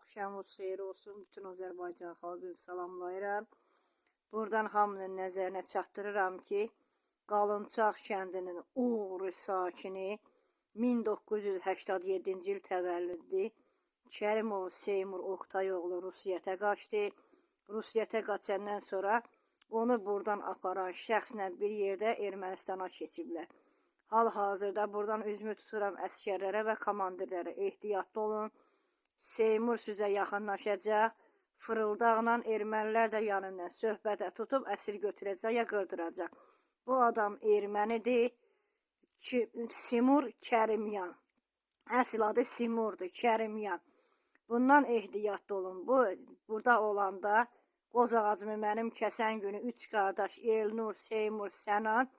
Axşamınız xeyir olsun. Bütün Azərbaycan xalqını salamlayıram. Buradan hamının nəzərinə çatdırıram ki, Qalınçaq kəndinin uğurlu sakini 1987-ci il təvəllüdlü Kərimov Seymur Oqtayoğlu Rusiyyətə qaçdı. Rusiyyətə qaçandan sonra onu buradan aparan şəxslə bir yerdə Ermənistana keçiblər. Hal-hazırda buradan üzümü tuturam əsgərlərə və komandirlərə ehtiyatlı olun. Seymur sizə yaxınlaşacaq, fırıldaqla ermənilər də yanından söhbətə tutub əsir götürəcək ya qırdıracaq. Bu adam ermənidir, Simur Kərimyan. Əsl adı Simurdur, Kərimyan. Bundan ehtiyatlı olun. Burada olanda Qozağacımı mənim kəsən günü 3 qardaş Elnur, Seymur, Sənan,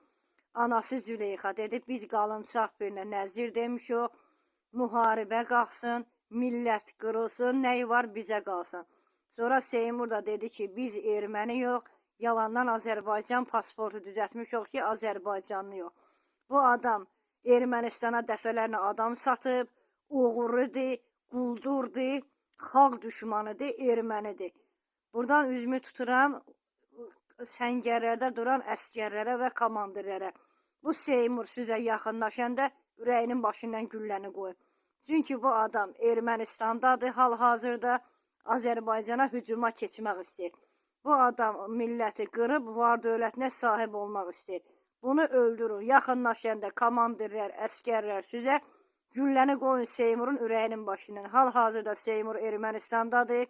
anası Züleyxa dedi, biz Qalınçaq birinə nəzir demiş o, müharibə qalxsın, millət qırılsın, nəyi var bizə qalsın. Sonra Seymur da dedi ki, biz erməni yox, yalandan Azərbaycan pasportu düzətmişik ki, Azərbaycanlı yox. Bu adam Ermənistana dəfələrlə adam satıb, uğurludur, quldurdur, xalq düşmanıdır, ermənidir. Buradan üzümü tuturam səngərlərdə duran əsgərlərə və komandirlərə. Bu Seymur sizə yaxınlaşanda ürəyinin başından gülləni qoyur. Çünki bu adam Ermənistandadır, hal-hazırda Azərbaycana hücuma keçmək istəyir. Bu adam milləti qırıb, var dövlətinə sahib olmaq istəyir. Bunu öldürün. Yaxınlaşanda komandirlər, əskərlər sizə gülləni qoyun Seymurun ürəyinin başından. Hal-hazırda Seymur Ermənistandadır.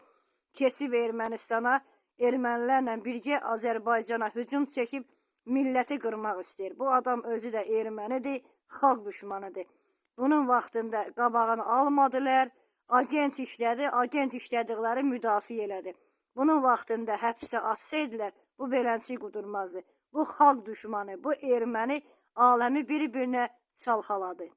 Keçib Ermənistana, ermənilərlə birgə Azərbaycana hücum çəkib milləti qırmaq istəyir. Bu adam özü də ermənidir, xalq düşmanıdır. Bunun vaxtında qabağını almadılar, agent işlədi, agent işlədikləri müdafiə elədi. Bunun vaxtında həbsə atsaydılar, bu beləncə qudurmazdı. Bu xalq düşmanı, bu erməni aləmi bir-birinə çalxaladı.